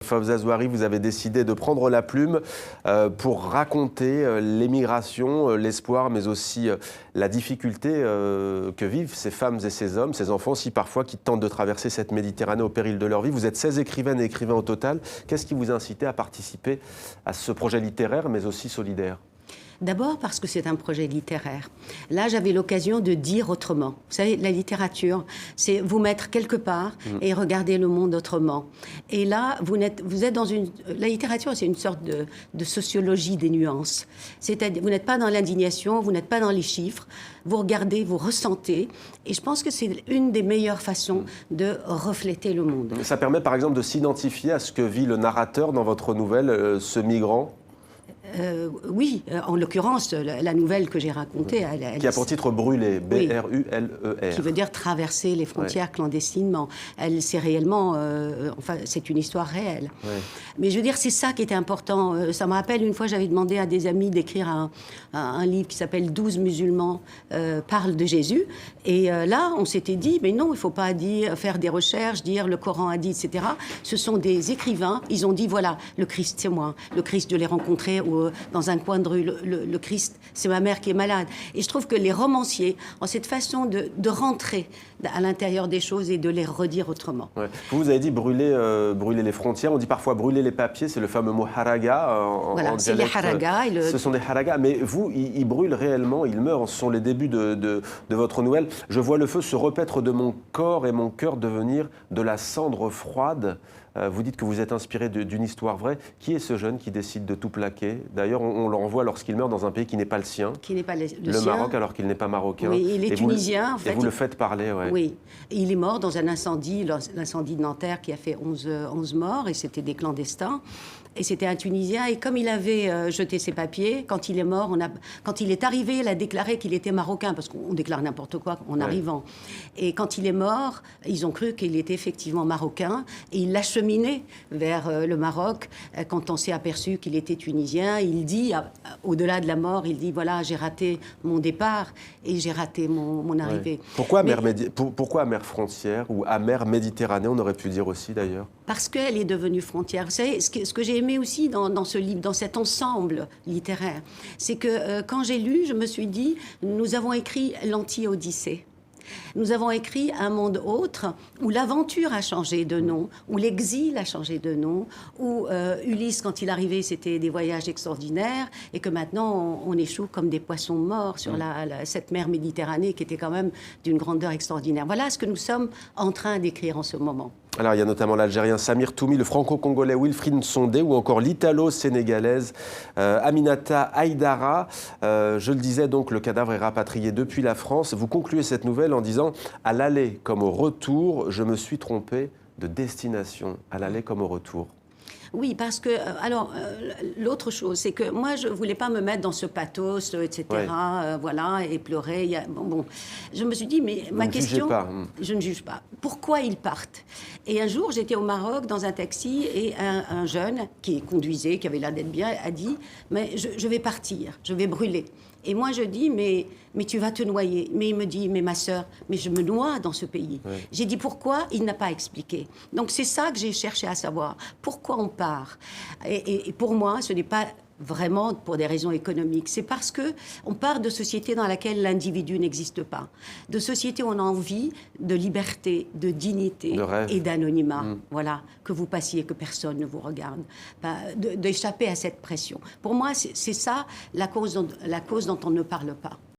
Fawzia Zouari, vous avez décidé de prendre la plume pour raconter l'émigration, l'espoir, mais aussi la difficulté que vivent ces femmes et ces hommes, ces enfants aussi parfois, qui tentent de traverser cette Méditerranée au péril de leur vie. Vous êtes 16 écrivaines et écrivains au total. Qu'est-ce qui vous a incité à participer à ce projet littéraire, mais aussi solidaire ? D'abord parce que c'est un projet littéraire. Là, j'avais l'occasion de dire autrement. Vous savez, la littérature, c'est vous mettre quelque part et regarder le monde autrement. Et là, vous êtes dans une... La littérature, c'est une sorte de sociologie des nuances. C'est-à-dire, vous n'êtes pas dans l'indignation, vous n'êtes pas dans les chiffres, vous regardez, vous ressentez. Et je pense que c'est une des meilleures façons de refléter le monde. Ça permet, par exemple, de s'identifier à ce que vit le narrateur dans votre nouvelle, ce migrant. Oui, en l'occurrence, la nouvelle que j'ai racontée... Qui a pour titre Brûler, B-R-U-L-E-R. Qui veut dire traverser les frontières clandestinement. C'est réellement... enfin, c'est une histoire réelle. Ouais. Mais je veux dire, c'est ça qui était important. Ça me rappelle, une fois, j'avais demandé à des amis d'écrire un livre qui s'appelle « 12 musulmans parlent de Jésus ». Et là, on s'était dit, mais non, il ne faut pas faire des recherches, dire le Coran a dit, etc. Ce sont des écrivains. Ils ont dit, voilà, le Christ, c'est moi. Le Christ, je l'ai rencontré dans un coin de rue, le Christ, c'est ma mère qui est malade. Et je trouve que les romanciers ont cette façon de rentrer à l'intérieur des choses et de les redire autrement. Ouais. Vous avez dit brûler les frontières, on dit parfois brûler les papiers, c'est le fameux mot haraga. Voilà, c'est les haragas. Ce sont des haragas, mais vous, ils brûlent réellement, ils meurent, ce sont les débuts de votre nouvelle. Je vois le feu se repaître de mon corps et mon cœur devenir de la cendre froide. Vous dites que vous êtes inspiré d'une histoire vraie. Qui est ce jeune qui décide de tout plaquer? D'ailleurs, on le renvoie lorsqu'il meurt dans un pays qui n'est pas le sien. Qui n'est pas le sien. Maroc, alors qu'il n'est pas marocain. Oui, il est tunisien, en fait. Et vous le faites parler, ouais. Oui. Il est mort dans un incendie, l'incendie de Nanterre qui a fait 11 morts, et c'était des clandestins. Et c'était un Tunisien, et comme il avait jeté ses papiers, quand il est mort, quand il est arrivé, il a déclaré qu'il était marocain, parce qu'on déclare n'importe quoi en arrivant. Et quand il est mort, ils ont cru qu'il était effectivement marocain, et il l'a cheminé vers le Maroc. Quand on s'est aperçu qu'il était tunisien, il dit, au-delà de la mort, il dit, voilà, j'ai raté mon départ, et j'ai raté mon arrivée. Pourquoi à mer frontière, ou à mer Méditerranée, on aurait pu dire aussi d'ailleurs? Parce qu'elle est devenue frontière. Vous savez, ce que j'ai aimé aussi dans ce livre, dans cet ensemble littéraire, c'est que quand j'ai lu, je me suis dit, nous avons écrit l'anti-Odyssée. Nous avons écrit un monde autre où l'aventure a changé de nom, où l'exil a changé de nom, où Ulysse, quand il arrivait, c'était des voyages extraordinaires, et que maintenant, on échoue comme des poissons morts sur cette mer Méditerranée qui était quand même d'une grandeur extraordinaire. Voilà ce que nous sommes en train d'écrire en ce moment. Alors, il y a notamment l'Algérien Samir Toumi, le Franco-Congolais Wilfried Nsondé ou encore l'Italo-Sénégalaise Aminata Haïdara. Je le disais, donc, le cadavre est rapatrié depuis la France. Vous concluez cette nouvelle en disant « À l'aller comme au retour, je me suis trompé de destination. À l'aller comme au retour ». Oui, parce que, l'autre chose, c'est que moi, je ne voulais pas me mettre dans ce pathos, etc., voilà, et pleurer. Bon, je me suis dit, mais ma question... Je ne juge pas. Pourquoi ils partent? Et un jour, j'étais au Maroc dans un taxi, et un jeune qui conduisait, qui avait l'air d'être bien, a dit, mais je vais partir, je vais brûler. Et moi, je dis, mais tu vas te noyer. Mais il me dit, mais ma sœur, mais je me noie dans ce pays. Ouais. J'ai dit, pourquoi? Il n'a pas expliqué. Donc, c'est ça que j'ai cherché à savoir. Pourquoi on part? Et pour moi, ce n'est pas vraiment pour des raisons économiques. C'est parce qu'on part de sociétés dans laquelle l'individu n'existe pas. De sociétés où on a envie de liberté, de dignité et d'anonymat. Voilà, que vous passiez, que personne ne vous regarde. D'échapper à cette pression. Pour moi, c'est ça la cause dont on ne parle pas.